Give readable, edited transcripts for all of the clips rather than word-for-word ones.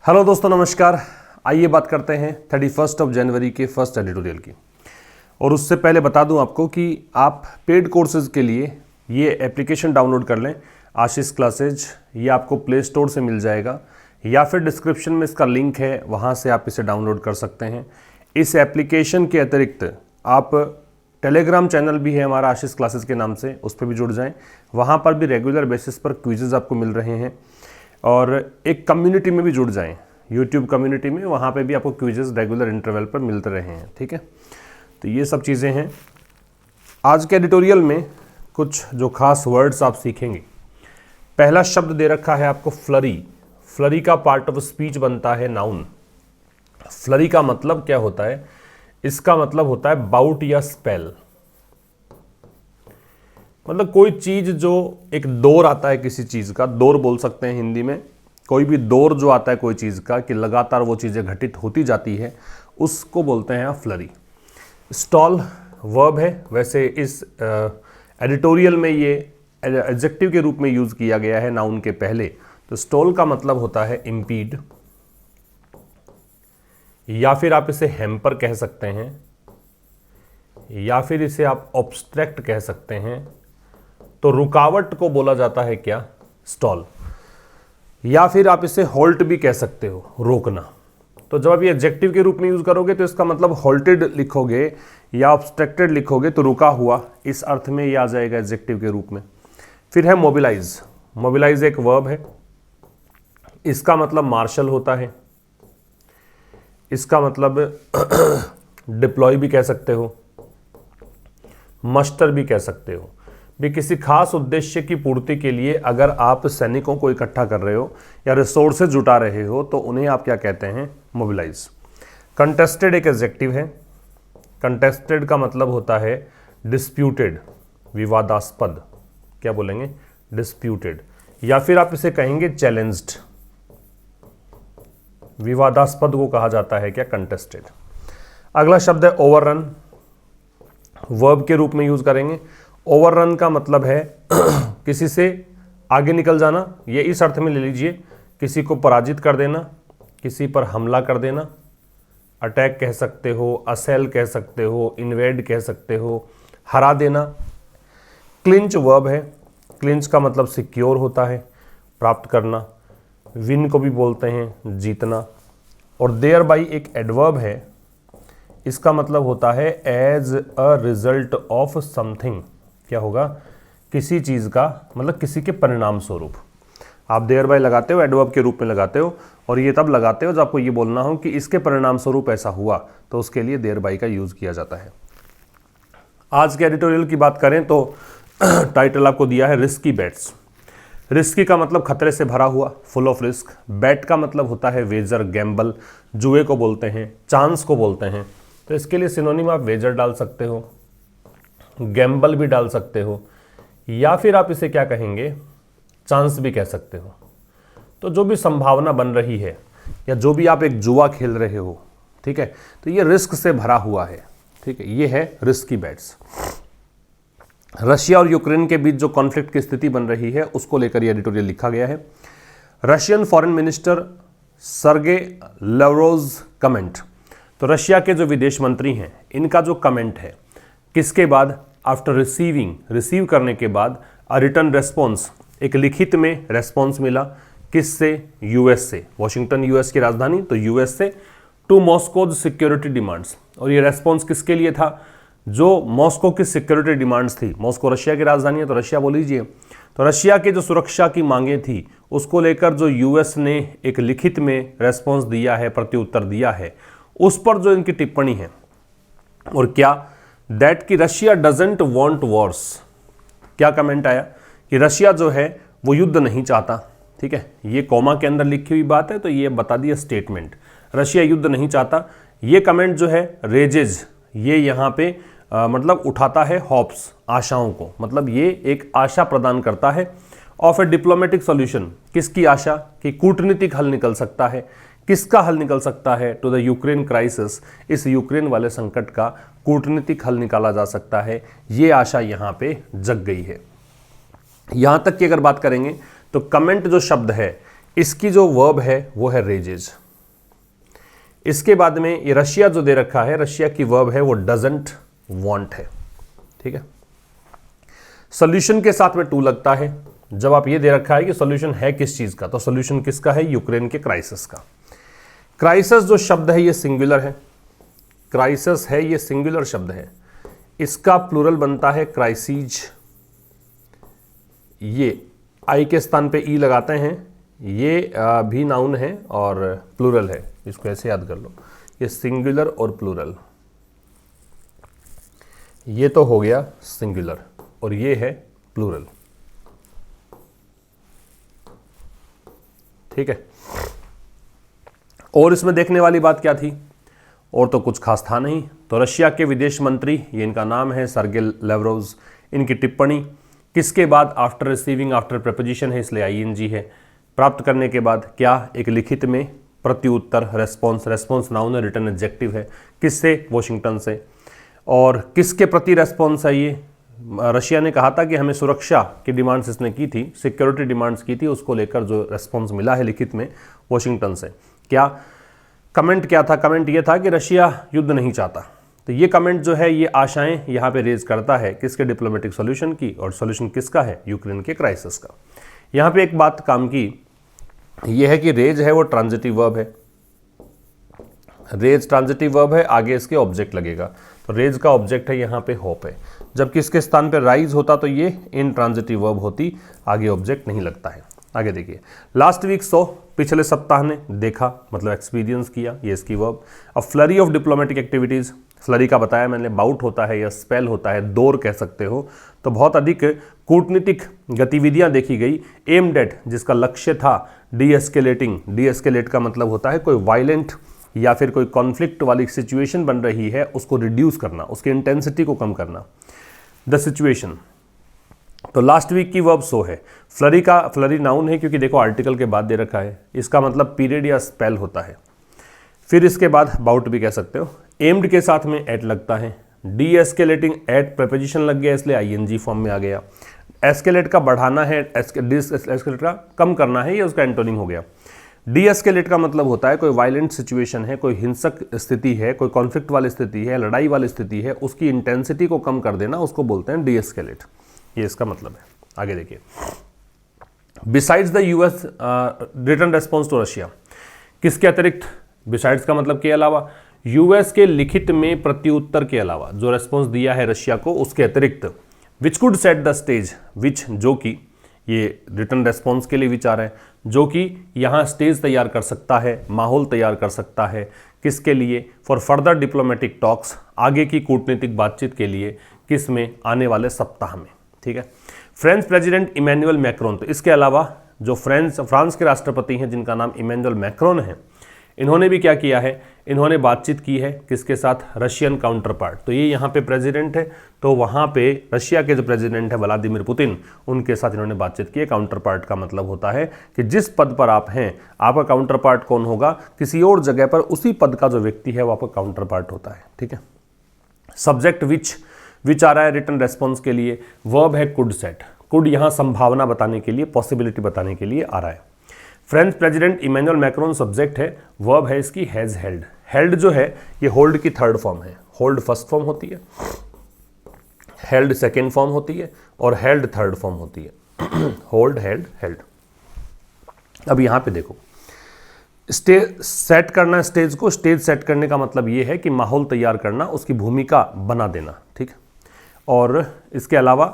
Hello दोस्तों, नमस्कार। आइए बात करते हैं 31 जनवरी के फर्स्ट एडिटोरियल की। और उससे पहले बता दूं आपको कि आप पेड कोर्सेज के लिए ये एप्लीकेशन डाउनलोड कर लें, आशीष क्लासेज। ये आपको प्ले स्टोर से मिल जाएगा या फिर डिस्क्रिप्शन में इसका लिंक है, वहाँ से आप इसे डाउनलोड कर सकते हैं। इस एप्लीकेशन के अतिरिक्त आप टेलीग्राम चैनल भी है हमारा आशीष क्लासेज के नाम से, उस पर भी जुड़ जाएं। वहाँ पर भी रेगुलर बेसिस पर क्विजेज आपको मिल रहे हैं। और एक कम्युनिटी में भी जुड़ जाएं, यूट्यूब कम्युनिटी में, वहाँ पे भी आपको क्विजेस रेगुलर इंटरवल पर मिलते रहे हैं। ठीक है, तो ये सब चीज़ें हैं। आज के एडिटोरियल में कुछ जो खास वर्ड्स आप सीखेंगे। पहला शब्द दे रखा है आपको फ्लरी। फ्लरी का पार्ट ऑफ स्पीच बनता है नाउन। फ्लरी का मतलब क्या होता है? इसका मतलब होता है बाउट या स्पेल। मतलब कोई चीज जो एक दौर आता है किसी चीज का, दौर बोल सकते हैं हिंदी में। कोई भी दौर जो आता है कोई चीज का, कि लगातार वो चीजें घटित होती जाती है, उसको बोलते हैं फ्लरी। स्टॉल वर्ब है। वैसे इस एडिटोरियल में ये एडजेक्टिव के रूप में यूज किया गया है नाउन के पहले। तो स्टॉल का मतलब होता है इम्पीड, या फिर आप इसे हैम्पर कह सकते हैं, या फिर इसे आप ऑब्स्ट्रैक्ट कह सकते हैं। तो रुकावट को बोला जाता है क्या? स्टॉल। या फिर आप इसे हॉल्ट भी कह सकते हो, रोकना। तो जब आप ये एडजेक्टिव के रूप में यूज करोगे तो इसका मतलब हॉल्टेड लिखोगे या ऑब्स्ट्रक्टेड लिखोगे तो रुका हुआ, इस अर्थ में ये आ जाएगा एडजेक्टिव के रूप में। फिर है मोबिलाइज। मोबिलाइज एक वर्ब है। इसका मतलब मार्शल होता है। इसका मतलब डिप्लॉय भी कह सकते हो, मस्टर भी कह सकते हो। भी किसी खास उद्देश्य की पूर्ति के लिए अगर आप सैनिकों को इकट्ठा कर रहे हो या रिसोर्सेज जुटा रहे हो तो उन्हें आप क्या कहते हैं? मोबिलाइज। कंटेस्टेड एक एडजेक्टिव है। कंटेस्टेड का मतलब होता है डिस्प्यूटेड, विवादास्पद। क्या बोलेंगे? डिस्प्यूटेड। या फिर आप इसे कहेंगे चैलेंज्ड। विवादास्पद को कहा जाता है क्या? कंटेस्टेड। अगला शब्द है ओवररन। वर्ब के रूप में यूज करेंगे। ओवररन का मतलब है किसी से आगे निकल जाना। ये इस अर्थ में ले लीजिए, किसी को पराजित कर देना, किसी पर हमला कर देना। अटैक कह सकते हो, असेल कह सकते हो, इन्वेड कह सकते हो, हरा देना। क्लिंच वर्ब है। क्लिंच का मतलब सिक्योर होता है, प्राप्त करना। विन को भी बोलते हैं जीतना। और देयर बाई एक एडवर्ब है। इसका मतलब होता है as a result of something. क्या होगा? किसी चीज़ का, मतलब किसी के परिणाम स्वरूप। आप देयर बाय लगाते हो, एडवर्ब के रूप में लगाते हो, और ये तब लगाते हो जब आपको ये बोलना हो कि इसके परिणाम स्वरूप ऐसा हुआ, तो उसके लिए देयर बाय का यूज़ किया जाता है। आज के एडिटोरियल की बात करें तो टाइटल आपको दिया है रिस्की बेट्स। रिस्की का मतलब खतरे से भरा हुआ, फुल ऑफ रिस्क। बैट का मतलब होता है वेजर, गैम्बल, जुए को बोलते हैं, चांस को बोलते हैं। तो इसके लिए सिनोनिम आप वेजर डाल सकते हो, गैम्बल भी डाल सकते हो, या फिर आप इसे क्या कहेंगे? चांस भी कह सकते हो। तो जो भी संभावना बन रही है, या जो भी आप एक जुआ खेल रहे हो, ठीक है, तो ये रिस्क से भरा हुआ है। ठीक है, ये है रिस्की बेट्स। रशिया और यूक्रेन के बीच जो कॉन्फ्लिक्ट की स्थिति बन रही है, उसको लेकर ये एडिटोरियल लिखा गया है। रशियन फॉरेन मिनिस्टर सर्गे लवरोव कमेंट। तो रशिया के जो विदेश मंत्री हैं, इनका जो कमेंट है, किसके बाद? आफ्टर रिसीविंग, रिसीव करने के बाद, अ रिटर्न रेस्पॉन्स, एक लिखित में रेस्पॉन्स मिला। किससे? यूएस से। वॉशिंगटन यूएस की राजधानी, तो यूएस से, टू मॉस्कोज सिक्योरिटी डिमांड्स। और ये रेस्पॉन्स किसके लिए था? जो मॉस्को की सिक्योरिटी डिमांड्स थी। मॉस्को रशिया की राजधानी है, तो रशिया बोल लीजिए। तो रशिया की जो सुरक्षा की मांगें थी, उसको लेकर जो यूएस ने एक लिखित में रेस्पॉन्स दिया है, प्रत्युत्तर दिया है, उस पर जो इनकी टिप्पणी है, और क्या? दैट कि रशिया डजंट वांट वॉर्स। क्या कमेंट आया? कि रशिया जो है वो युद्ध नहीं चाहता। ठीक है, ये कॉमा के अंदर लिखी हुई बात है, तो ये बता दिया स्टेटमेंट, रशिया युद्ध नहीं चाहता। ये कमेंट जो है रेजेज, ये यहाँ पे मतलब उठाता है होप्स, आशाओं को। मतलब ये एक आशा प्रदान करता है ऑफ ए डिप्लोमेटिक सॉल्यूशन। किसकी आशा? कि कूटनीतिक हल निकल सकता है। किसका हल निकल सकता है? टू द यूक्रेन क्राइसिस, इस यूक्रेन वाले संकट का कूटनीतिक हल निकाला जा सकता है। ये आशा यहाँ पे जग गई है। यहाँ तक की अगर बात करेंगे तो कमेंट जो शब्द है, इसकी जो वर्ब है वो है रेजेज। इसके बाद में ये रशिया जो दे रखा है, रशिया की वर्ब है वो डजंट वांट है। ठीक है, सॉल्यूशन के साथ में टू लगता है। जब आप ये दे रखा है कि सॉल्यूशन है किस चीज का, तो सॉल्यूशन किसका है? यूक्रेन के क्राइसिस का। क्राइसिस जो शब्द है ये सिंगुलर है, क्राइसिस है ये सिंगुलर शब्द है, इसका प्लूरल बनता है क्राइसिज। ये आई के स्थान पे ई लगाते हैं, ये भी नाउन है और प्लूरल है, इसको ऐसे याद कर लो, ये सिंगुलर और प्लूरल। ये तो हो गया सिंगुलर और ये है प्लूरल। ठीक है, और इसमें देखने वाली बात क्या थी? और तो कुछ खास था नहीं। तो रशिया के विदेश मंत्री, ये इनका नाम है सर्गे लेवरोव, इनकी टिप्पणी किसके बाद? आफ्टर रिसीविंग, आफ्टर प्रपोजिशन है इसलिए आईएनजी है। प्राप्त करने के बाद क्या? एक लिखित में प्रत्युत्तर, रेस्पॉन्स। रेस्पॉन्स नाउन है, रिटर्न एडजेक्टिव है। किससे? वॉशिंगटन से। और किसके प्रति रेस्पॉन्स है ये? रशिया ने कहा था कि हमें सुरक्षा की डिमांड्स इसने की थी, सिक्योरिटी डिमांड्स की थी, उसको लेकर जो रेस्पॉन्स मिला है लिखित में वॉशिंगटन से। क्या कमेंट क्या था? कमेंट ये था कि रशिया युद्ध नहीं चाहता। तो ये कमेंट जो है ये आशाएं यहाँ पे रेज करता है किसके? डिप्लोमेटिक सॉल्यूशन की। और सॉल्यूशन किसका है? यूक्रेन के क्राइसिस का। यहाँ पे एक बात काम की ये है कि रेज है वो ट्रांजिटिव वर्ब है, रेज ट्रांजिटिव वर्ब है, आगे इसके ऑब्जेक्ट लगेगा। तो रेज का ऑब्जेक्ट है यहाँ पे होप है, जबकि इसके स्थान पे राइज होता तो ये इन ट्रांजिटिव वर्ब होती, आगे ऑब्जेक्ट नहीं लगता है। आगे देखिए, लास्ट वीक सो, पिछले सप्ताह ने देखा मतलब एक्सपीरियंस किया, ये इसकी verb. A flurry of diplomatic activities, flurry का बताया मैंने, बाउट होता है या स्पेल होता है, दौर कह सकते हो। तो बहुत अधिक कूटनीतिक गतिविधियां देखी गई। एम्ड एट, जिसका लक्ष्य था डी एस्केलेटिंग, डी एस्केलेट का मतलब होता है कोई वायलेंट या फिर कोई कॉन्फ्लिक्ट वाली सिचुएशन बन रही है उसको रिड्यूस करना, उसकी इंटेंसिटी को कम करना, द सिचुएशन। तो लास्ट वीक की वर्ब सो है। फ्लरी का, फ्लरी नाउन है क्योंकि देखो आर्टिकल के बाद दे रखा है, इसका मतलब पीरियड या स्पेल होता है। फिर इसके बाद बाउट भी कह सकते हो। एम्ड के साथ में एट लगता है, डी एस्केलेटिंग एट प्रेपोजिशन लग गया इसलिए आईएनजी फॉर्म में आ गया। एस्केलेट का बढ़ाना है, एस्केलेट का कम करना है, ये उसका एंटोनिम हो गया। डी एस्केलेट का मतलब होता है कोई वायलेंट सिचुएशन है, कोई हिंसक स्थिति है, कोई कॉन्फ्लिक्ट वाली स्थिति है, लड़ाई वाली स्थिति है, उसकी इंटेंसिटी को कम कर देना, उसको बोलते हैं डी एस्केलेट। ये इसका मतलब है। आगे देखिए, besides the US return response to Russia, किसके अतिरिक्त? बिसाइड्स का मतलब के अलावा, यूएस के लिखित में प्रत्युत्तर के अलावा जो रेस्पॉन्स दिया है रशिया को उसके अतिरिक्त। Which could set the stage, which जो कि, ये रिटर्न रेस्पॉन्स के लिए विचार है, जो कि यहाँ स्टेज तैयार कर सकता है, माहौल तैयार कर सकता है। किसके लिए? फॉर फर्दर डिप्लोमेटिक टॉक्स, आगे की कूटनीतिक बातचीत के लिए। किस में? आने वाले सप्ताह में। ठीक है, फ्रेंच प्रेसिडेंट इमैनुअल मैक्रोन, तो इसके अलावा जो फ्रांस के राष्ट्रपति हैं जिनका नाम इमैनुअल मैक्रोन है, इन्होंने भी क्या किया है? इन्होंने बातचीत की है किसके साथ? Russian counter part. तो ये यहाँ पे प्रेसिडेंट है, तो वहाँ पे रशिया के जो प्रेसिडेंट है व्लादिमीर पुतिन, उनके साथ इन्होंने बातचीत की है। काउंटर पार्ट का मतलब होता है कि जिस पद पर आप हैं, आपका काउंटर पार्ट कौन होगा? किसी और जगह पर उसी पद का जो व्यक्ति है वो आपका काउंटर पार्ट होता है। ठीक है, सब्जेक्ट विच आ रहा है रिटर्न रेस्पॉन्स के लिए, वर्ब है कुड सेट। कुड यहाँ संभावना बताने के लिए, पॉसिबिलिटी बताने के लिए आ रहा है। French president Emmanuel Macron subject है, वर्ब है इसकी हैज हेल्ड। हेल्ड जो है ये होल्ड की थर्ड फॉर्म है। होल्ड फर्स्ट फॉर्म होती है, हेल्ड सेकेंड फॉर्म होती है और हेल्ड थर्ड फॉर्म होती है। Hold, held, held. अब यहाँ पे देखो, स्टेज सेट करना, स्टेज को स्टेज सेट करने का मतलब ये है कि माहौल तैयार करना, उसकी भूमिका बना देना। ठीक, और इसके अलावा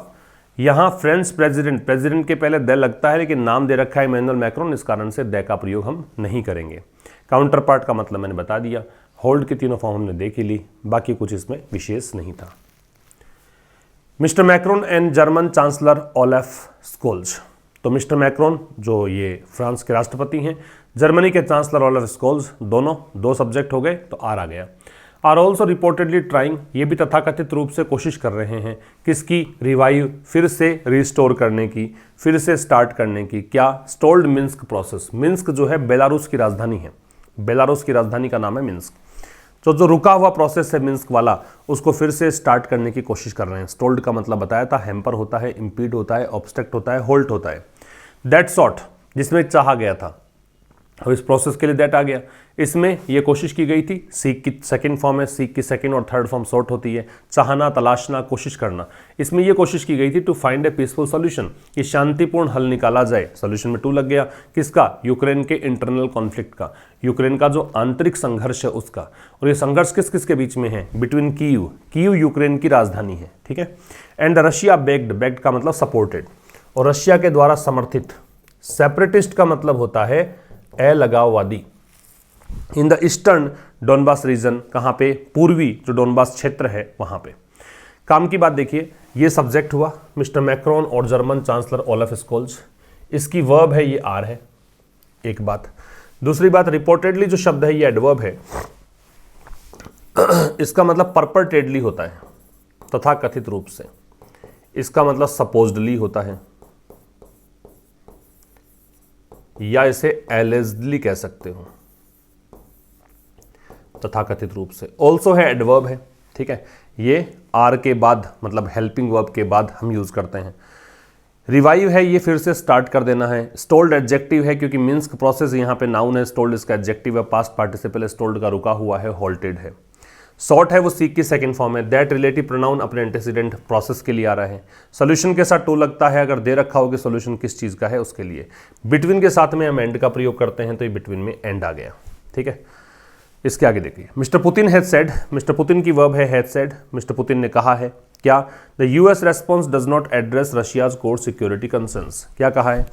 यहाँ फ्रेंच प्रेसिडेंट के पहले द लगता है, लेकिन नाम दे रखा है इमैनुअल मैक्रोन, इस कारण से द का प्रयोग हम नहीं करेंगे। काउंटर पार्ट का मतलब मैंने बता दिया। होल्ड की तीनों फॉर्म हमने देख ही ली, बाकी कुछ इसमें विशेष नहीं था। Mister Macron and German chancellor Olaf Scholz, तो मिस्टर मैक्रोन जो ये फ्रांस के राष्ट्रपति हैं, जर्मनी के चांसलर ओलेफ स्कोल्ज, दोनों दो सब्जेक्ट हो गए तो आर आ गया। आर ऑल्सो रिपोर्टेडली ट्राइंग, ये भी तथाकथित रूप से कोशिश कर रहे हैं किसकी? रिवाइव, फिर से रिस्टोर करने की, फिर से स्टार्ट करने की। क्या? स्टोल्ड मिन्स्क प्रोसेस। मिन्स्क जो है बेलारूस की राजधानी है, बेलारूस की राजधानी का नाम है मिन्स्क। तो जो रुका हुआ प्रोसेस है मिन्स्क वाला, उसको फिर से स्टार्ट करने की कोशिश कर रहे हैं। स्टोल्ड का मतलब बताया था, हैम्पर होता है, इम्पीड होता है, ऑब्स्ट्रक्ट होता है, होल्ट होता है। दैट सॉर्ट, जिसमें चाहा गया था, अब इस प्रोसेस के लिए दैट आ गया। इसमें ये कोशिश की गई थी, सीक की सेकंड फॉर्म है, सीक की सेकंड और थर्ड फॉर्म सॉर्ट होती है, चाहना, तलाशना, कोशिश करना। इसमें ये कोशिश की गई थी to find a peaceful solution, कि शांतिपूर्ण हल निकाला जाए। सॉल्यूशन में 2 लग गया, किसका? यूक्रेन के इंटरनल कॉन्फ्लिक्ट का, यूक्रेन का जो आंतरिक संघर्ष है उसका। और ये संघर्ष किस किस के बीच में है? बिटवीन कीव, कीव यूक्रेन की राजधानी है, ठीक है। एंड रशिया बेग्ड, बेग्ड का मतलब सपोर्टेड, और रशिया के द्वारा समर्थित। सेपरेटिस्ट का मतलब होता है अलगाववादी। In the eastern Donbas region, कहाँ पे? पूर्वी जो डोनबास क्षेत्र है वहाँ पे। काम की बात देखिए, ये सब्जेक्ट हुआ मिस्टर मैक्रोन और जर्मन चांसलर ओलाफ स्कोल्ज। इसकी वर्ब है, ये आर है, एक बात। दूसरी बात, रिपोर्टेडली जो शब्द है ये एडवर्ब है। इसका मतलब परपरटेडली होता है, तथा कथित रूप से। इसका मतलब सपोज्डली होता है, या इसे एलिजली कह सकते हो, तथाकथित रूप से। ऑल्सो है, एडवर्ब है, ठीक है। ये आर के बाद मतलब हेल्पिंग वर्ब के बाद हम यूज करते हैं। रिवाइव है, ये फिर से स्टार्ट कर देना है। स्टोल्ड एडजेक्टिव है, क्योंकि मिन्स्क प्रोसेस यहाँ पे नाउन है, स्टोल्ड इसका एडजेक्टिव है, पास्ट पार्टिसिपल स्टोल्ड का रुका हुआ है, हॉल्टेड है। सॉर्ट है, वो सीक की सेकंड फॉर्म है। दैट रिलेटिव प्रोनाउन अपने एंटीसीडेंट प्रोसेस के लिए आ रहा है। सोल्यूशन के साथ टू लगता है अगर दे रखा हो कि सोल्यूशन किस चीज़ का है उसके लिए। बिटवीन के साथ में हम एंड का प्रयोग करते हैं, तो ये बिटवीन में एंड आ गया, ठीक है। इसके आगे देखिए, mister Putin has said, mister Putin की वर्ब है हैज सेड। मिस्टर पुतिन ने कहा है क्या? The US response does not address Russia's core security concerns. क्या कहा है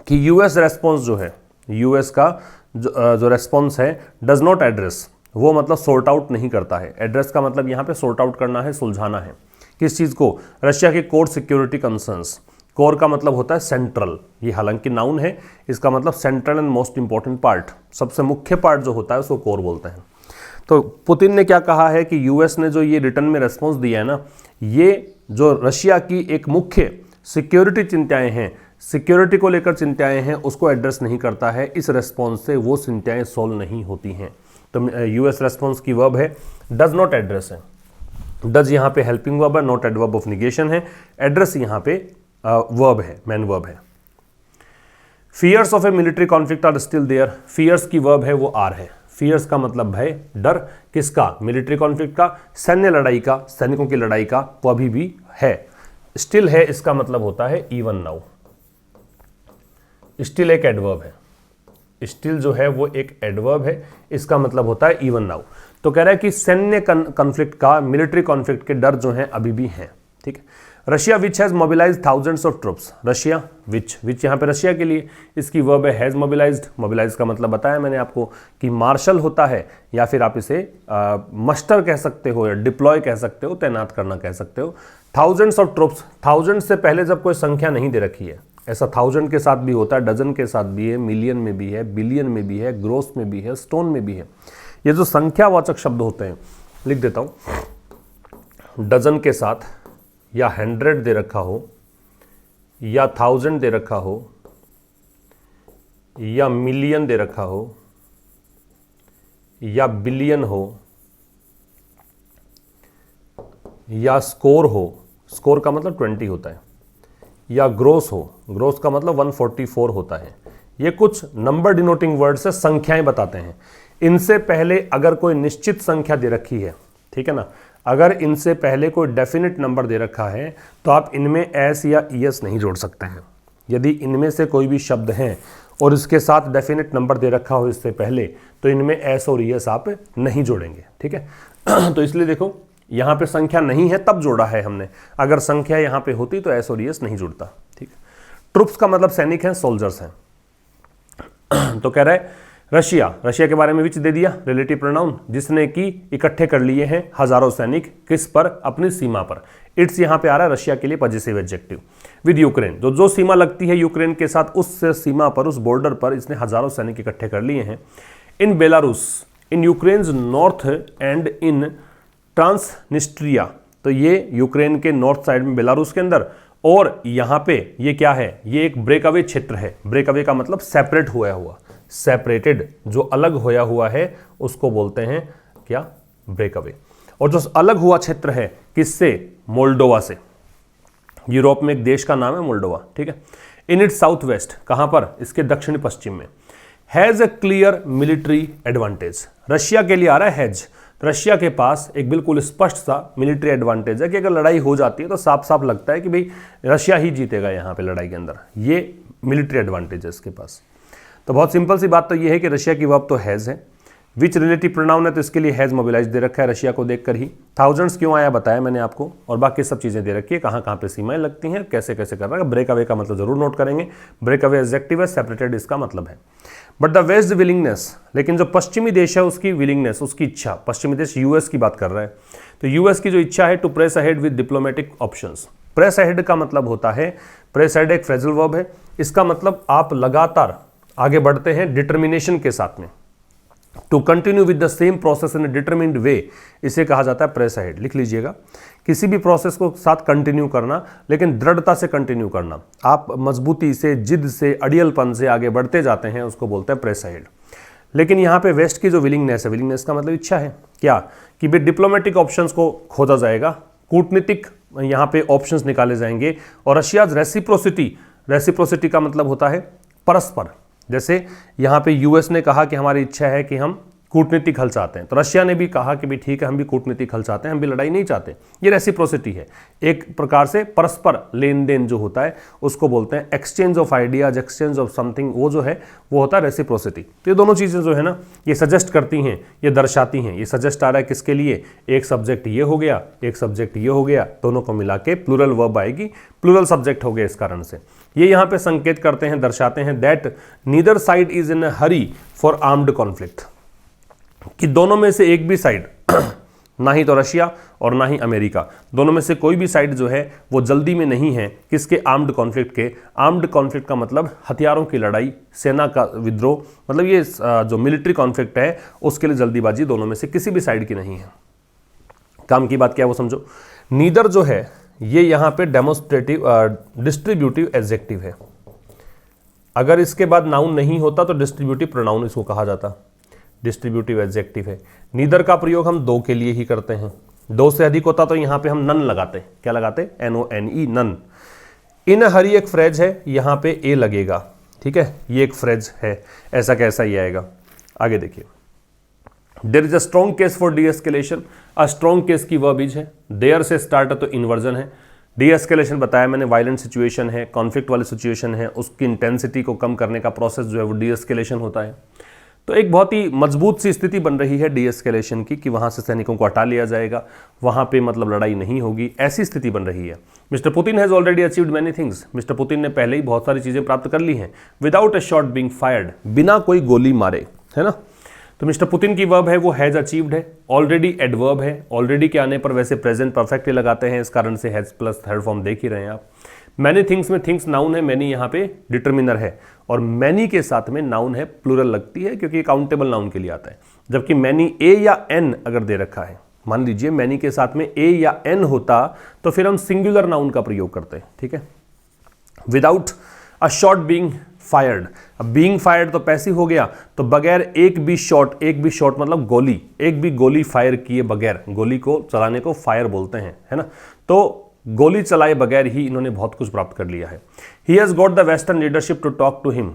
कि यूएस रेस्पॉन्स जो है, यूएस का जो रेस्पॉन्स है, डज नॉट एड्रेस, वो मतलब सॉर्ट आउट नहीं करता है। एड्रेस का मतलब यहाँ पे सॉर्ट आउट करना है, सुलझाना है। किस चीज़ को? रशिया के कोर सिक्योरिटी कंसर्न्स। कोर का मतलब होता है सेंट्रल, ये हालांकि नाउन है, इसका मतलब central and most important part, सबसे मुख्य पार्ट जो होता है उसको कोर बोलते हैं। तो पुतिन ने क्या कहा है कि यूएस ने जो ये रिटर्न में रेस्पॉन्स दिया है ना, ये जो रशिया की एक मुख्य सिक्योरिटी चिंताएं हैं, सिक्योरिटी को लेकर चिंताएं हैं, उसको एड्रेस नहीं करता है। इस रेस्पॉन्स से वो चिंताएं सॉल्व नहीं होती हैं। तो यूएस रेस्पॉन्स की वर्ब है, डज नॉट एड्रेस है। डज यहाँ पे हेल्पिंग वर्ब है, नॉट एडवर्ब ऑफ निगेशन है। एड्रेस यहाँ पे वर्ब है, मैन वर्ब है। Fears of a military conflict are still there. Fears की वर्ब है वो आर है। फियर्स का मतलब भय, डर। किसका? मिलिट्री कॉन्फ्लिक्ट का, सैन्य लड़ाई का, सैनिकों की लड़ाई का, वो अभी भी है। स्टिल है, इसका मतलब होता है इवन नाउ। स्टिल एक एडवर्ब है, स्टिल जो है वो एक एडवर्ब है, इसका मतलब होता है इवन नाउ। तो कह रहा है कि सैन्य कॉन्फ्लिक्ट का, मिलिट्री कॉन्फ्लिक्ट के डर जो हैं अभी भी हैं, ठीक है। Russia which has mobilised thousands of troops. Russia which यहाँ पे रशिया के लिए, इसकी वर्ब है हैज मोबिलाइज्ड। मोबिलाइज का मतलब बताया मैंने आपको कि मार्शल होता है, या फिर आप इसे मस्टर कह सकते हो, या डिप्लॉय कह सकते हो, तैनात करना कह सकते हो। थाउजेंड्स ऑफ ट्रुप्स, थाउजेंड से पहले जब कोई संख्या नहीं दे रखी है, ऐसा थाउजेंड के साथ भी होता है, डजन के साथ भी है, मिलियन में भी है, बिलियन में भी है, ग्रोस में भी है, स्टोन में भी है। ये जो संख्यावाचक शब्द होते हैं, लिख देता हूं, डजन के साथ या 100 दे रखा हो, या 1000 दे रखा हो, या मिलियन दे रखा हो, या बिलियन हो, या स्कोर हो, स्कोर का मतलब 20 होता है, या ग्रोस हो, ग्रोस का मतलब 144 होता है। ये कुछ नंबर डिनोटिंग वर्ड से संख्याएं बताते हैं। इनसे पहले अगर कोई निश्चित संख्या दे रखी है, ठीक है ना, अगर इनसे पहले कोई डेफिनेट नंबर दे रखा है तो आप इनमें एस या ईएस नहीं जोड़ सकते हैं। यदि इनमें से कोई भी शब्द हैं और इसके साथ डेफिनेट नंबर दे रखा हो इससे पहले, तो इनमें एस और ईएस आप नहीं जोड़ेंगे, ठीक है। तो इसलिए देखो, यहाँ पे संख्या नहीं है तब जोड़ा है हमने, अगर संख्या यहाँ पे होती तो एस और ईएस नहीं जुड़ता, ठीक है। ट्रुप्स का मतलब सैनिक हैं, सोल्जर्स हैं। तो कह रहा है रशिया, रशिया के बारे में विच दे दिया, रिलेटिव प्रोनाउन, जिसने कि इकट्ठे कर लिए हैं हजारों सैनिक, किस पर? अपनी सीमा पर। इट्स यहाँ पे आ रहा है रशिया के लिए पॉजिटिव एडजेक्टिव। विद यूक्रेन, जो सीमा लगती है यूक्रेन के साथ, उस सीमा पर, उस बॉर्डर पर इसने हजारों सैनिक इकट्ठे कर लिए हैं। In Belarus, in Ukraine north and in Transnistria, तो ये यूक्रेन के नॉर्थ साइड में बेलारूस के अंदर, और यहाँ पे ये क्या है? ये एक ब्रेकअवे क्षेत्र है। ब्रेकअवे का मतलब सेपरेट हुआ हुआ, सेपरेटेड, जो अलग होया हुआ है उसको बोलते हैं क्या? ब्रेकअवे। और जो अलग हुआ क्षेत्र है किससे? मोल्डोवा से। यूरोप में एक देश का नाम है मोल्डोवा, ठीक है। इन इट साउथ वेस्ट, कहां पर? इसके दक्षिण पश्चिम में। Has a clear military advantage. Russia के लिए आ रहा है हैज। रशिया के पास एक बिल्कुल स्पष्ट सा मिलिट्री एडवांटेज है कि अगर लड़ाई हो जाती है तो साफ साफ लगता है कि भाई रशिया ही जीतेगा यहाँ पे लड़ाई के अंदर। ये मिलिट्री एडवांटेज है इसके पास। तो बहुत सिंपल सी बात तो ये है कि रशिया की वर्ब तो हैज़ है। विच रिलेटिव प्रोनाउन है तो इसके लिए हैज़ मोबिलाइज दे रखा है रशिया को देखकर ही। थाउजेंड्स क्यों आया बताया मैंने आपको, और बाकी सब चीज़ें दे रखी है, कहाँ कहाँ पे सीमाएं लगती हैं, कैसे कैसे कर रहा है। ब्रेक अवे का मतलब जरूर नोट करेंगे। ब्रेक अवे एडजेक्टिव है, सेपरेटेड इसका मतलब है। बट द वेस्ट विलिंगनेस, लेकिन जो पश्चिमी देश है उसकी विलिंगनेस, उसकी इच्छा, पश्चिमी देश यूएस की बात कर रहा है, तो यूएस की जो इच्छा है to press ahead with diplomatic options. Press ahead का मतलब होता है, प्रेस अहेड एक फ्रेजल वर्ब है, इसका मतलब आप लगातार आगे बढ़ते हैं डिटर्मिनेशन के साथ में। To continue with the same process in determined way, इसे कहा जाता है प्रेस अहेड। लिख लीजिएगा, किसी भी प्रोसेस को साथ कंटिन्यू करना, लेकिन दृढ़ता से कंटिन्यू करना। आप मजबूती से, जिद से, अड़ियलपन से आगे बढ़ते जाते हैं, उसको बोलते हैं प्रेस अहेड। लेकिन यहाँ पे वेस्ट की जो विलिंगनेस है, विलिंगनेस का मतलब इच्छा है क्या, कि भाई डिप्लोमेटिक ऑप्शंस को खोजा जाएगा, कूटनीतिक यहाँ पे ऑप्शंस निकाले जाएंगे। और रशियाज रेसिप्रोसिटी, रेसिप्रोसिटी का मतलब होता है परस्पर। जैसे यहाँ पे यूएस ने कहा कि हमारी इच्छा है कि हम कूटनीतिक हल चाहते हैं, तो रशिया ने भी कहा कि भी ठीक है हम भी कूटनीतिक हल चाहते हैं, हम भी लड़ाई नहीं चाहते। ये रेसिप्रोसिटी है, एक प्रकार से परस्पर लेन देन जो होता है उसको बोलते हैं exchange of ideas, exchange of something, वो जो है वो होता है रेसिप्रोसिटी। तो ये दोनों चीज़ें जो है ना, ये सजेस्ट करती हैं, ये दर्शाती हैं। ये सजेस्ट आ रहा है किसके लिए, एक सब्जेक्ट ये हो गया, एक सब्जेक्ट ये हो गया, दोनों को मिला के प्लूरल वर्ब आएगी, प्लूरल सब्जेक्ट हो गया इस कारण से। ये यहाँ पे संकेत करते हैं, दर्शाते हैं that neither side is in a Hari for armed conflict, कि दोनों में से एक भी साइड ना ही तो रशिया और ना ही अमेरिका, दोनों में से कोई भी साइड जो है वो जल्दी में नहीं है किसके, आर्म्ड कॉन्फ्लिक्ट के। आर्म्ड कॉन्फ्लिक्ट का मतलब हथियारों की लड़ाई, सेना का विद्रोह, मतलब ये जो मिलिट्री कॉन्फ्लिक्ट है उसके लिए जल्दीबाजी दोनों में से किसी भी साइड की नहीं है। काम की बात क्या है वो समझो। नीदर जो है ये यहाँ पे डेमोस्ट्रेटिव डिस्ट्रीब्यूटिव एडजेक्टिव है। अगर इसके बाद नाउन नहीं होता तो डिस्ट्रीब्यूटिव प्रोनाउन इसको कहा जाता, डिस्ट्रीब्यूटिव एडजेक्टिव है। नीदर का प्रयोग हम दो के लिए ही करते हैं, दो से अधिक होता तो यहाँ पे हम नन लगाते। क्या लगाते, NONE, नन। इन हरी एक फ्रेज है, यहाँ पे ए लगेगा, ठीक है, ये एक फ्रेज है, ऐसा कैसा ही आएगा। आगे देखिए, there is a strong case for de-escalation. A strong case की वर्ब इज है, देयर से स्टार्ट है तो इन्वर्जन है। डी एस्केलेशन बताया मैंने, वायलेंट सिचुएशन है, कॉन्फ्लिक्ट वाली सिचुएशन है, उसकी इंटेंसिटी को कम करने का प्रोसेस जो है वो डी एस्केलेशन होता है। तो एक बहुत ही मजबूत सी स्थिति बन रही है डी एस्केलेशन की, कि वहाँ से सैनिकों को हटा लिया जाएगा, वहाँ पे मतलब लड़ाई नहीं होगी, ऐसी स्थिति बन रही है। Mister Putin has already achieved many things. Mister Putin ने पहले ही बहुत सारी चीज़ें प्राप्त कर ली हैं। Without a shot being fired, बिना कोई गोली मारे, है ना। तो मिस्टर पुतिन की वर्ब है वो हैज़ अचीव्ड है, ऑलरेडी एडवर्ब है, ऑलरेडी के आने पर वैसे प्रेजेंट परफेक्ट लगाते हैं, इस कारण से हैज़ प्लस थर्ड फॉर्म देख ही रहे हैं आप। मैनी थिंग्स में थिंग्स नाउन है, मैनी यहाँ पे डिटर्मिनर है, और मैनी के साथ में नाउन है प्लूरल लगती है क्योंकि काउंटेबल नाउन के लिए आता है। जबकि मैनी ए या एन अगर दे रखा है, मान लीजिए मैनी के साथ में ए या एन होता तो फिर हम सिंगुलर नाउन का प्रयोग करते हैं, ठीक है। Without a shot being fired, अब बीइंग फायर्ड तो पैसिव हो गया, तो बगैर एक भी शॉट, एक भी शॉट मतलब गोली, एक भी गोली फायर किए बगैर, गोली को चलाने को फायर बोलते हैं, है ना। तो गोली चलाए बगैर ही इन्होंने बहुत कुछ प्राप्त कर लिया है। He has got the western leadership to talk to him.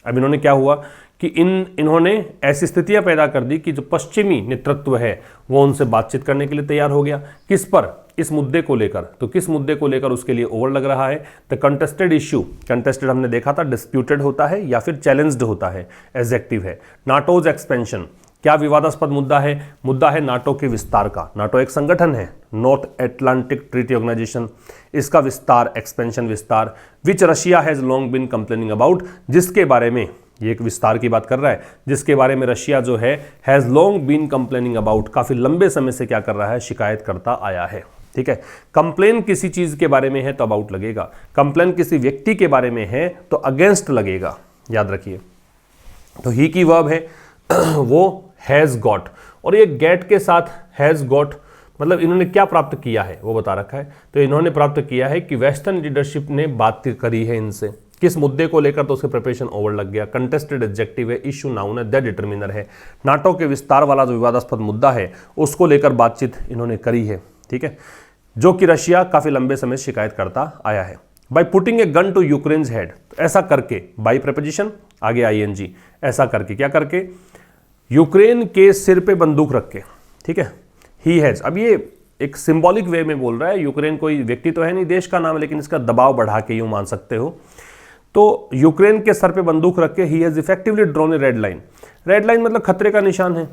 अब इन्होंने क्या हुआ कि इन्होंने ऐसी स्थितियां पैदा कर दी कि जो पश्चिमी नेतृत्व है वो उनसे बातचीत करने के लिए तैयार हो गया। किस पर, इस मुद्दे को लेकर। तो किस मुद्दे को लेकर, उसके लिए ओवर लग रहा है। द कंटेस्टेड इश्यू, कंटेस्टेड हमने देखा था डिस्प्यूटेड होता है या फिर चैलेंज्ड होता है, एडजेक्टिव है। नाटोज एक्सपेंशन, क्या विवादास्पद मुद्दा है, मुद्दा है नाटो के विस्तार का। नाटो एक संगठन है, नॉर्थ एटलांटिक ट्रीटी ऑर्गेनाइजेशन, इसका विस्तार, एक्सपेंशन विस्तार, which Russia has long been complaining about, जिसके बारे में, ये एक विस्तार की बात कर रहा है, जिसके बारे में रशिया जो है has long been complaining about, काफी लंबे समय से क्या कर रहा है, शिकायत करता आया है, ठीक है। कंप्लेन किसी चीज के बारे में है तो अबाउट लगेगा, कंप्लेन किसी व्यक्ति के बारे में है तो अगेंस्ट लगेगा, याद रखिए। तो ही की वर्ब है वो हैज़ गॉट, और ये गेट के साथ हैज़ गॉट मतलब इन्होंने क्या प्राप्त किया है वो बता रखा है। तो इन्होंने प्राप्त किया है कि वेस्टर्न लीडरशिप ने बात करी है इनसे, किस मुद्दे को लेकर, तो उसके प्रिपरेशन ओवर लग गया। कंटेस्टेड एडजेक्टिव है, इश्यू नाउन है, द डिटर्मिनर है। नाटो के विस्तार वाला जो विवादास्पद मुद्दा है उसको लेकर बातचीत इन्होंने करी है, ठीक है, जो कि रशिया काफी लंबे समय शिकायत करता आया है। By putting a gun to Ukraine's head, ऐसा करके, बाई प्रपोजिशन आगे ING, ऐसा करके, क्या करके, यूक्रेन के सिर पे बंदूक रख के, ठीक है, ही हैज। अब ये एक सिंबॉलिक वे में बोल रहा है, यूक्रेन कोई व्यक्ति तो है नहीं, देश का नाम है, लेकिन इसका दबाव बढ़ा के यूं मान सकते हो। तो यूक्रेन के सर पे बंदूक रख के he has effectively drawn A red line. Red line मतलब खतरे का निशान है,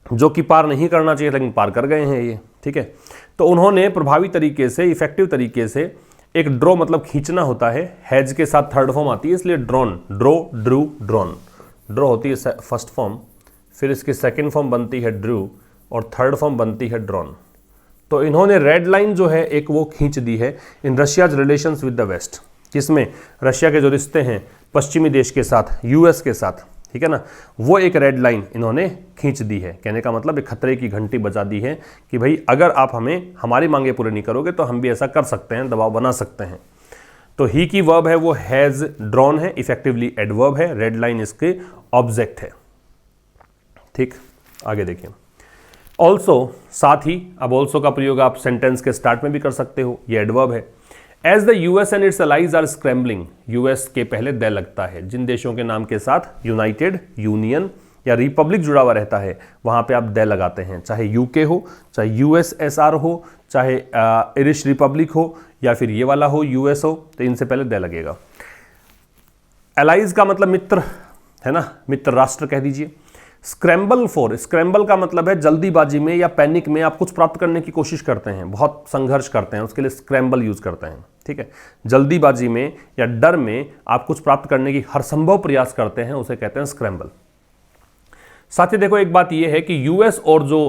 जो कि पार नहीं करना चाहिए, लेकिन पार कर गए हैं ये, ठीक है। तो उन्होंने प्रभावी तरीके से, इफेक्टिव तरीके से एक ड्रॉ मतलब खींचना होता है, हैज के साथ थर्ड फॉर्म आती है, इसलिए drawn, draw, drew, drawn. Draw होती है फर्स्ट फॉर्म, फिर इसकी सेकेंड फॉर्म बनती है ड्रू, और थर्ड फॉर्म बनती है ड्रोन। तो इन्होंने रेड लाइन जो है एक वो खींच दी है in Russia's relations with the west, जिसमें रशिया के जो रिश्ते हैं पश्चिमी देश के साथ, US के साथ, ठीक है ना, वो एक रेड लाइन इन्होंने खींच दी है। कहने का मतलब एक खतरे की घंटी बजा दी है कि भाई अगर आप हमें हमारी मांगे पूरी नहीं करोगे तो हम भी ऐसा कर सकते हैं, दबाव बना सकते हैं। तो ही की वर्ब है वो हैज ड्रॉन है, इफेक्टिवली एडवर्ब है, रेड लाइन इसके ऑब्जेक्ट है, ठीक। आगे देखिए, ऑल्सो, साथ ही। अब ऑल्सो का प्रयोग आप सेंटेंस के स्टार्ट में भी कर सकते हो, ये एडवर्ब है। As the US and its allies are scrambling, US के पहले द लगता है, जिन देशों के नाम के साथ यूनाइटेड, यूनियन या रिपब्लिक जुड़ा हुआ रहता है वहां पे आप द लगाते हैं, चाहे UK हो, चाहे USSR हो, चाहे आयरिश रिपब्लिक हो, या फिर ये वाला हो US हो, तो इनसे पहले द लगेगा। अलाइज का मतलब मित्र है ना, मित्र राष्ट्र कह दीजिए। स्क्रैम्बल फॉर, स्क्रैम्बल का मतलब है जल्दीबाजी में या पैनिक में आप कुछ प्राप्त करने की कोशिश करते हैं, बहुत संघर्ष करते हैं, उसके लिए स्क्रैम्बल यूज करते हैं, ठीक है। जल्दीबाजी में या डर में आप कुछ प्राप्त करने की हर संभव प्रयास करते हैं, उसे कहते हैं स्क्रैम्बल। साथ ही देखो एक बात यह है कि US और जो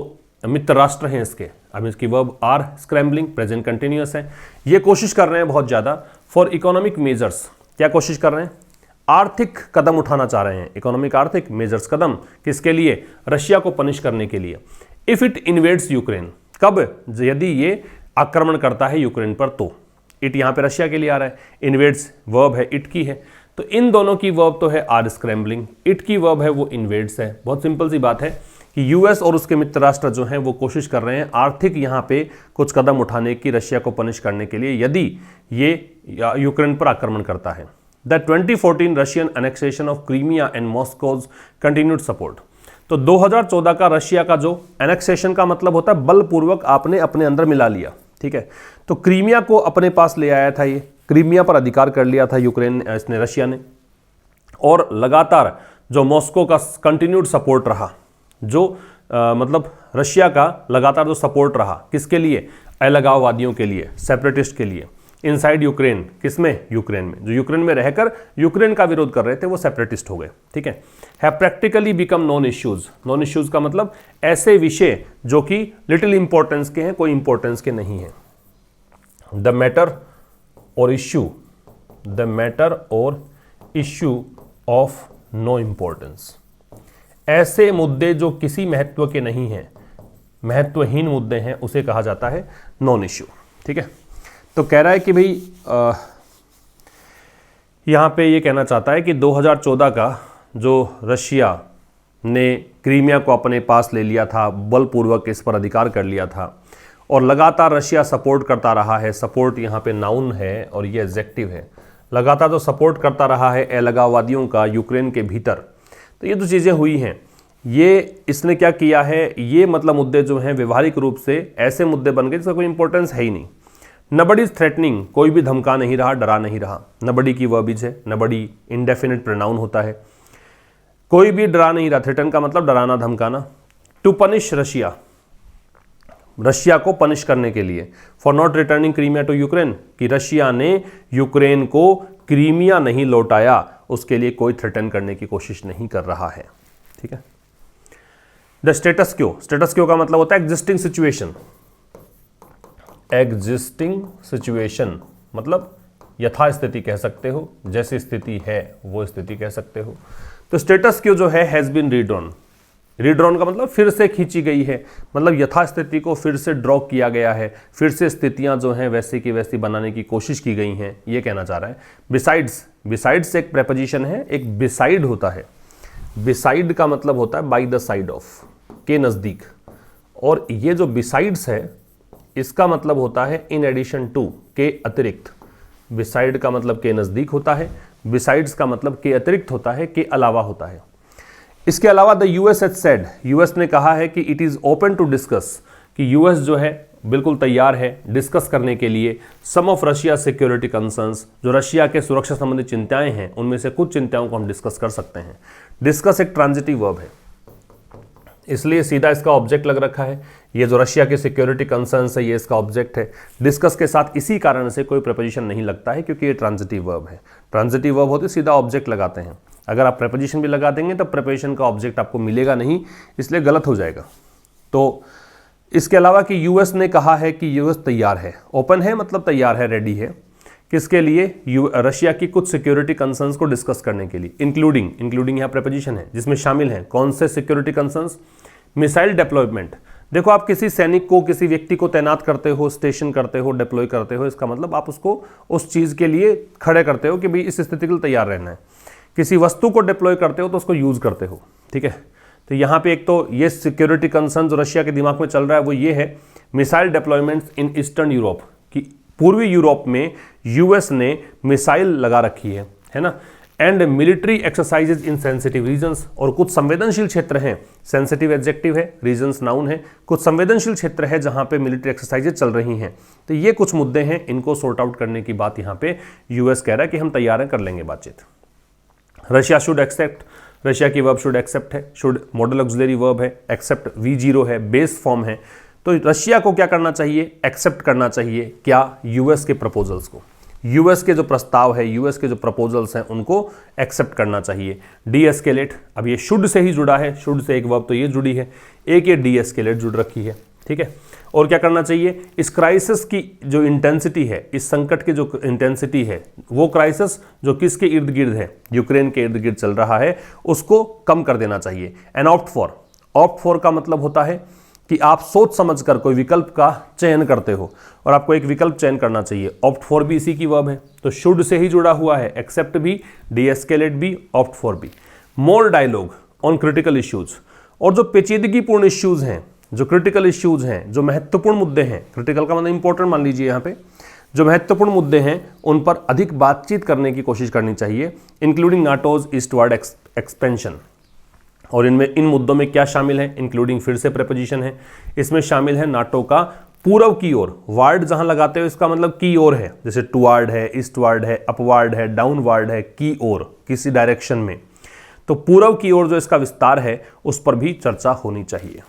मित्र राष्ट्र हैं इसके, अब इसकी verb are scrambling, present continuous है, ये कोशिश कर रहे हैं बहुत ज्यादा फॉर इकोनॉमिक मेजर्स। क्या कोशिश कर रहे हैं? आर्थिक कदम उठाना चाह रहे हैं, इकोनॉमिक आर्थिक मेजर्स कदम, किसके लिए? रशिया को पनिश करने के लिए। इफ इट इन्वेड्स यूक्रेन, कब? यदि ये आक्रमण करता है यूक्रेन पर, तो इट यहां पे रशिया के लिए आ रहा है, इन्वेड्स वर्ब है, इट की है, तो इन दोनों की वर्ब तो है आर स्क्रैम्बलिंग, इट की वर्ब है वो इन्वेड्स है। बहुत सिंपल सी बात है कि US और उसके मित्र राष्ट्र जो हैं वो कोशिश कर रहे हैं आर्थिक यहां पे कुछ कदम उठाने की, रशिया को पनिश करने के लिए, यदि ये यूक्रेन पर आक्रमण करता है। The 2014 Russian annexation of Crimea and Moscow's continued support. तो 2014 का रशिया का जो एनेक्सेशन का मतलब होता है बलपूर्वक आपने अपने अंदर मिला लिया, ठीक है। तो क्रीमिया को अपने पास ले आया था, ये क्रीमिया पर अधिकार कर लिया था यूक्रेन, इसने, रशिया ने, और लगातार जो मॉस्को का कंटिन्यूड सपोर्ट रहा, जो मतलब रशिया का लगातार जो सपोर्ट रहा, किसके लिए? अलगाववादियों के लिए, सेपरेटिस्ट के लिए, इनसाइड यूक्रेन, किसमें? यूक्रेन में। जो यूक्रेन में रहकर यूक्रेन का विरोध कर रहे थे वो सेपरेटिस्ट हो गए, ठीक है। Have practically become non issues. Non issues का मतलब ऐसे विषय जो कि लिटिल इंपॉर्टेंस के हैं, कोई इंपॉर्टेंस के नहीं है। द मैटर और इश्यू, द मैटर और इश्यू ऑफ नो इंपॉर्टेंस, ऐसे मुद्दे जो किसी महत्व के नहीं हैं, महत्वहीन मुद्दे हैं, उसे कहा जाता है नॉन इश्यू, ठीक है। तो कह रहा है कि भाई यहां पे ये कहना चाहता है कि 2014 का जो रशिया ने क्रीमिया को अपने पास ले लिया था, बलपूर्वक इस पर अधिकार कर लिया था, और लगातार रशिया सपोर्ट करता रहा है। सपोर्ट यहाँ पे नाउन है और ये एडजेक्टिव है। लगातार जो सपोर्ट करता रहा है अलगाववादियों का यूक्रेन के भीतर, तो ये जो चीज़ें हुई हैं, ये इसने क्या किया है, ये मतलब मुद्दे जो हैं व्यवहारिक रूप से ऐसे मुद्दे बन गए जिसका कोई इंपॉर्टेंस है ही नहीं। नबडी इज थ्रेटनिंग, कोई भी धमका नहीं रहा, डरा नहीं रहा। नबडी की वर्बिज है, नबडी इंडेफिनिट प्रोनाउन होता है, कोई भी डरा नहीं रहा। थ्रेटन का मतलब डराना, धमकाना। टू पनिश रशिया, रशिया को पनिश करने के लिए। For not returning Crimea to Ukraine, कि रशिया ने यूक्रेन को क्रीमिया नहीं लौटाया, उसके लिए कोई थ्रेटन करने की कोशिश नहीं कर रहा है, ठीक है। द स्टेटस क्यो, स्टेटस क्यो का मतलब होता है एग्जिस्टिंग सिचुएशन। एग्जिस्टिंग सिचुएशन मतलब यथास्थिति कह सकते हो, जैसी स्थिति है वो स्थिति कह सकते हो। तो स्टेटस क्यो जो है हैज बीन रीड्रॉन, रीड्रॉन का मतलब फिर से खींची गई है, मतलब यथास्थिति को फिर से ड्रॉ किया गया है, फिर से स्थितियां जो हैं वैसी की वैसी बनाने की कोशिश की गई हैं, ये कहना चाह रहा है। बिसाइड्स, बिसाइड्स एक प्रेपोजिशन है, एक बिसाइड होता है। बिसाइड का मतलब होता है बाय द साइड ऑफ, के नज़दीक, और ये जो बिसाइड्स है इसका मतलब होता है इन एडिशन टू, के अतिरिक्त। बिसाइड का मतलब के नज़दीक होता है, बिसाइड्स का मतलब के अतिरिक्त होता है, के अलावा होता है। इसके अलावा the US has said, US ने कहा है कि it is open to discuss, कि यूएस जो है बिल्कुल तैयार है डिस्कस करने के लिए some of Russia security concerns, जो रशिया के सुरक्षा संबंधी चिंताएं हैं उनमें से कुछ चिंताओं को हम डिस्कस कर सकते हैं। डिस्कस एक ट्रांजिटिव वर्ब है, इसलिए सीधा इसका ऑब्जेक्ट लग रखा है। ये जो रशिया के सिक्योरिटी कंसर्न्स है ये इसका ऑब्जेक्ट है। डिस्कस के साथ इसी कारण से कोई प्रेपोजिशन नहीं लगता है, क्योंकि ये ट्रांजिटिव वर्ब है। ट्रांजिटिव वर्ब होते सीधा ऑब्जेक्ट लगाते हैं। अगर आप प्रेपोजिशन भी लगा देंगे तो प्रेपोजिशन का ऑब्जेक्ट आपको मिलेगा नहीं, इसलिए गलत हो जाएगा। तो इसके अलावा कि यूएस ने कहा है कि यूएस तैयार है, ओपन है मतलब तैयार है, रेडी है, किसके लिए? रशिया की कुछ सिक्योरिटी कंसर्न्स को डिस्कस करने के लिए। इंक्लूडिंग यहाँ प्रेपोजिशन है जिसमें शामिल हैं कौन से सिक्योरिटी कंसर्न्स? Missile deployment. देखो, आप किसी सैनिक को, किसी व्यक्ति को तैनात करते हो, स्टेशन करते हो, डिप्लॉय करते हो, इसका मतलब आप उसको उस चीज़ के लिए खड़े करते हो कि भाई इस स्थिति के लिए तैयार रहना है। किसी वस्तु को डिप्लॉय करते हो तो उसको यूज़ करते हो, ठीक है। तो यहाँ पे एक तो ये सिक्योरिटी कंसर्न जो रशिया के दिमाग में चल रहा है वो ये है, missile deployments in eastern Europe, कि पूर्वी यूरोप में यूएस ने मिसाइल लगा रखी है ना। And military exercises in sensitive regions, और कुछ संवेदनशील क्षेत्र हैं, सेंसिटिव एडजेक्टिव है, रीजन्स नाउन है, कुछ संवेदनशील क्षेत्र है जहाँ पे मिलिट्री एक्सरसाइजेज चल रही हैं। तो ये कुछ मुद्दे हैं, इनको सॉर्ट आउट करने की बात यहाँ पे यूएस कह रहा है कि हम तैयार हैं, कर लेंगे बातचीत। रशिया शुड एक्सेप्ट, रशिया की वर्ब शुड एक्सेप्ट है, शुड मॉडल ऑक्सिलरी वर्ब है, एक्सेप्ट V0 है, बेस फॉर्म है। तो रशिया को क्या करना चाहिए? एक्सेप्ट करना चाहिए क्या? यूएस के प्रपोजल्स को, यूएस के जो प्रस्ताव है, यूएस के जो प्रपोजल्स हैं उनको एक्सेप्ट करना चाहिए। डी एस्केलेट, अब ये शुड से ही जुड़ा है, शुड से एक वर्ब तो ये जुड़ी है, एक ये डी एस्केलेट जुड़ रखी है, ठीक है। और क्या करना चाहिए? इस क्राइसिस की जो इंटेंसिटी है, इस संकट की जो इंटेंसिटी है, वो क्राइसिस जो किसके इर्द गिर्द है, यूक्रेन के इर्द गिर्द चल रहा है, उसको कम कर देना चाहिए। एंड ऑप्ट फॉर का मतलब होता है कि आप सोच समझ कर कोई विकल्प का चयन करते हो और आपको एक विकल्प चयन करना चाहिए। ऑप्ट फॉर भी इसी की वर्ब है, तो शुड से ही जुड़ा हुआ है, एक्सेप्ट भी, डी एस्केलेट भी, ऑप्ट फॉर भी। मोर डायलॉग ऑन क्रिटिकल इश्यूज, और जो पेचीदगीपूर्ण इश्यूज हैं, जो क्रिटिकल इश्यूज हैं, जो महत्वपूर्ण मुद्दे हैं, क्रिटिकल का मतलब इंपॉर्टेंट मान लीजिए, यहाँ पे जो महत्वपूर्ण मुद्दे हैं उन पर अधिक बातचीत करने की कोशिश करनी चाहिए। इंक्लूडिंग नाटोज ईस्टवर्ड एक्सपेंशन, और इनमें इन मुद्दों में क्या शामिल है? इंक्लूडिंग फिर से प्रेपोजिशन है, इसमें शामिल है नाटो का पूर्व की ओर, वार्ड जहां लगाते हो इसका मतलब की ओर है, जैसे टुवार्ड है, ईस्टवर्ड है, अपवार्ड है, डाउनवार्ड है, की ओर, किसी डायरेक्शन में। तो पूर्व की ओर जो इसका विस्तार है उस पर भी चर्चा होनी चाहिए।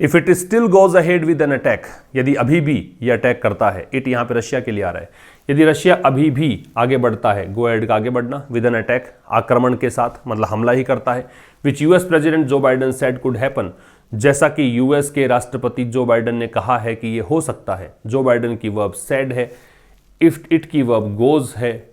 If it still goes ahead with an attack, यदि अभी भी ये अटैक करता है, इट यहाँ पे रशिया के लिए आ रहा है, यदि रशिया अभी भी आगे बढ़ता है, गो अहेड का आगे बढ़ना, विद एन अटैक आक्रमण के साथ, मतलब हमला ही करता है, विच यूएस प्रेसिडेंट जो बाइडन सेड कुड हैपन, जैसा कि यूएस के राष्ट्रपति जो बाइडन ने कहा है कि ये हो सकता है। जो बाइडन की वर्ब सेड है, इफ इट की वर्ब गोज है,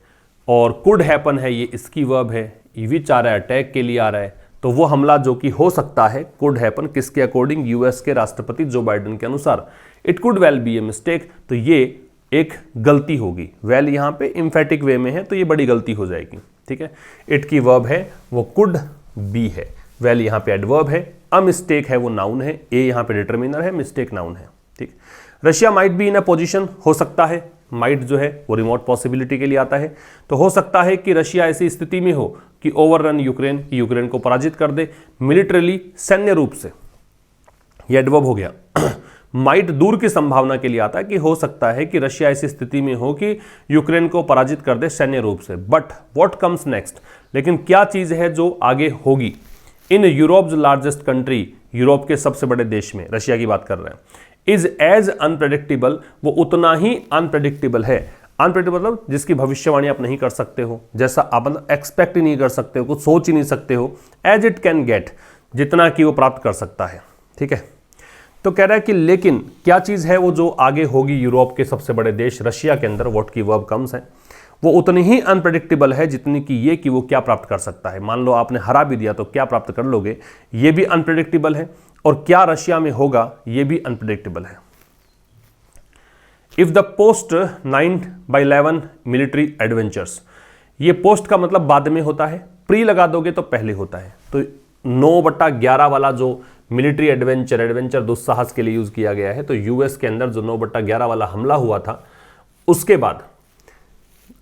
और कुड हैपन है ये इसकी वर्ब है, विच आ रहा है अटैक के लिए आ रहा है। तो वो हमला जो कि हो सकता है, कुड हैपन, किसके अकॉर्डिंग? यूएस के राष्ट्रपति जो बाइडन के अनुसार। It could well be a mistake, तो ये एक गलती होगी। वेल यहाँ पे इम्फेटिक वे में है तो ये बड़ी गलती हो जाएगी, ठीक है। इट की वर्ब है वो कुड बी है, वेल यहाँ पे एडवर्ब है, अ मिस्टेक है वो नाउन है, ए यहाँ पे डिटर्मिनर है, मिस्टेक नाउन है, ठीक। Russia might be in a position, हो सकता है, माइट जो है वो रिमोट पॉसिबिलिटी के लिए आता है, तो हो सकता है कि रशिया ऐसी स्थिति में हो कि ओवररन यूक्रेन को पराजित कर दे मिलिटरली, सैन्य रूप से, ये एडवर्ब हो गया। माइट दूर की संभावना के लिए आता है कि हो सकता है कि रशिया ऐसी स्थिति में हो कि यूक्रेन को पराजित कर दे सैन्य रूप से। बट व्हाट कम्स नेक्स्ट, लेकिन क्या चीज है जो आगे होगी? In Europe largest country, Europe के सबसे बड़े देश में, रशिया की बात कर रहे हैं, इज एज अनप्रेडिक्टेबल, वो उतना ही अनप्रेडिक्टेबल है। अनप्रेडिक्टेबल मतलब जिसकी भविष्यवाणी आप नहीं कर सकते हो, जैसा आप मतलब एक्सपेक्ट ही नहीं कर सकते हो, कुछ सोच ही नहीं सकते हो, एज इट कैन गेट, जितना कि वो प्राप्त कर सकता है, ठीक है। तो कह रहा है कि लेकिन क्या चीज़ है वो जो आगे होगी यूरोप के सबसे बड़े देश रशिया के अंदर, व्हाट की वर्ब कम्स है, वो उतनी ही अनप्रेडिक्टेबल है जितनी कि ये कि वो क्या प्राप्त कर सकता है। मान लो आपने हरा भी दिया तो क्या प्राप्त कर लोगे, ये भी अनप्रेडिक्टेबल है, और क्या रशिया में होगा ये भी अनप्रेडिक्टेबल है। If the post 9/11 military adventures, ये पोस्ट का मतलब बाद में होता है, प्री लगा दोगे तो पहले होता है। तो 9/11 वाला जो मिलिट्री एडवेंचर दुस्साहस के लिए यूज किया गया है, तो यूएस के अंदर जो 9/11 वाला हमला हुआ था उसके बाद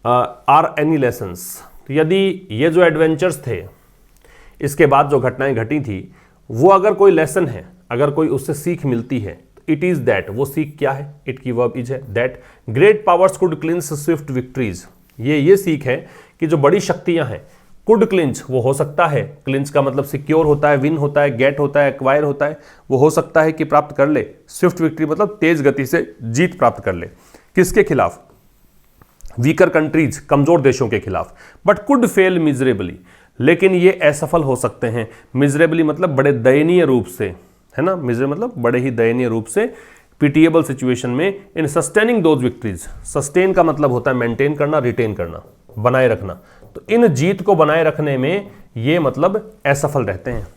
आर एनी लेसन्स, तो यदि ये जो एडवेंचर्स थे इसके बाद जो घटनाएं घटी थी वो अगर कोई लेसन है, अगर कोई उससे सीख मिलती है, इट इज दैट, वो सीख क्या है, इट की वर्ब इज है that great powers could clinch Swift victories, ये सीख है कि जो बड़ी शक्तियां हैं, कुड क्लिंच वो हो सकता है, क्लिंच का मतलब सिक्योर होता है, विन होता है, गेट होता है, एक्वायर होता है, वो हो सकता है कि प्राप्त कर ले, स्विफ्ट विक्ट्री मतलब तेज गति से जीत प्राप्त कर ले, किसके खिलाफ, वीकर कंट्रीज, कमजोर देशों के खिलाफ, बट कुड फेल मिजरेबली, लेकिन ये असफल हो सकते हैं, मिजरेबली मतलब बड़े दयनीय रूप से, है ना, मिजरे मतलब बड़े ही दयनीय रूप से, पिटिएबल सिचुएशन में, इन सस्टेनिंग दोज विक्ट्रीज, सस्टेन का मतलब होता है मेंटेन करना, रिटेन करना, बनाए रखना, तो इन जीत को बनाए रखने में ये मतलब असफल रहते हैं।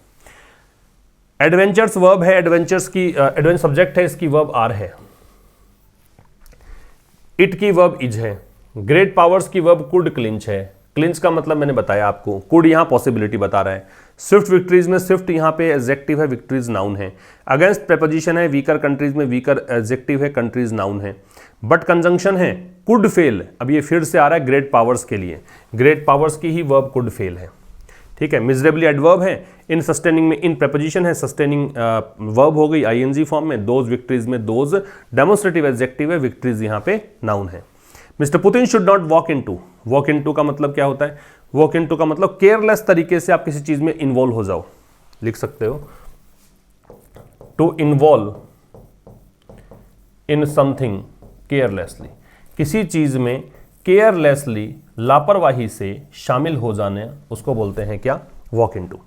एडवेंचर्स वर्ब है, एडवेंचर्स की एडवेंचर सब्जेक्ट है, इसकी वर्ब आर है, इट की वर्ब इज है, ग्रेट पावर्स की वर्ब कुड क्लिंच है, क्लिंच का मतलब मैंने बताया आपको, कुड यहां पॉसिबिलिटी बता रहा है, स्विफ्ट विक्ट्रीज में स्विफ्ट यहां पे एडजेक्टिव है, विक्ट्रीज नाउन है, अगेंस्ट प्रेपोजिशन है, वीकर कंट्रीज में वीकर एडजेक्टिव है, कंट्रीज नाउन है, बट कंजंक्शन है, कुड फेल, अब ये फिर से आ रहा है ग्रेट पावर्स के लिए, ग्रेट पावर्स की ही वर्ब कुड फेल है, ठीक है, मिजरेबली एडवर्ब है, इन सस्टेनिंग में इन प्रेपोजिशन है, सस्टेनिंग वर्ब हो गई आईएनजी फॉर्म में, दोज विक्ट्रीज में दोज डेमोन्स्ट्रेटिव एडजेक्टिव है, विक्ट्रीज यहां पे नाउन है। Mister Putin should not walk into का मतलब क्या होता है, वॉक इनटू का मतलब केयरलेस तरीके से आप किसी चीज में इन्वॉल्व हो जाओ, लिख सकते हो, to involve in something carelessly, किसी चीज में केयरलेसली, लापरवाही से शामिल हो जाने, उसको बोलते हैं क्या, वॉक इनटू।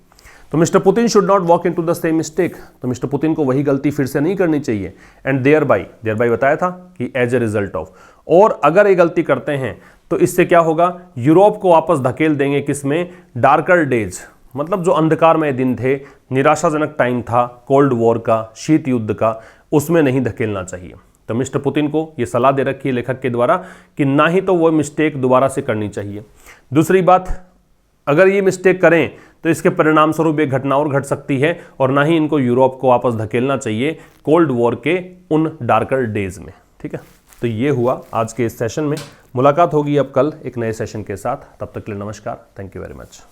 तो mister Putin should not walk into the same mistake, तो मिस्टर पुतिन को वही गलती फिर से नहीं करनी चाहिए, एंड देयर बाई बताया था कि एज ए रिजल्ट ऑफ, और अगर ये गलती करते हैं तो इससे क्या होगा, यूरोप को वापस धकेल देंगे किसमें, डार्कर डेज, मतलब जो अंधकारमय दिन थे, निराशाजनक टाइम था, कोल्ड वॉर का, शीत युद्ध का, उसमें नहीं धकेलना चाहिए। तो मिस्टर पुतिन को ये सलाह दे रखी है लेखक के द्वारा कि ना ही तो वो मिस्टेक दोबारा से करनी चाहिए। दूसरी बात, अगर ये मिस्टेक करें तो इसके परिणाम स्वरूप एक घटना और घट सकती है, और ना ही इनको यूरोप को वापस धकेलना चाहिए कोल्ड वॉर के उन डार्कर डेज में, ठीक है। तो ये हुआ आज के इस सेशन में, मुलाकात होगी अब कल एक नए सेशन के साथ, तब तक के लिए नमस्कार, थैंक यू वेरी मच।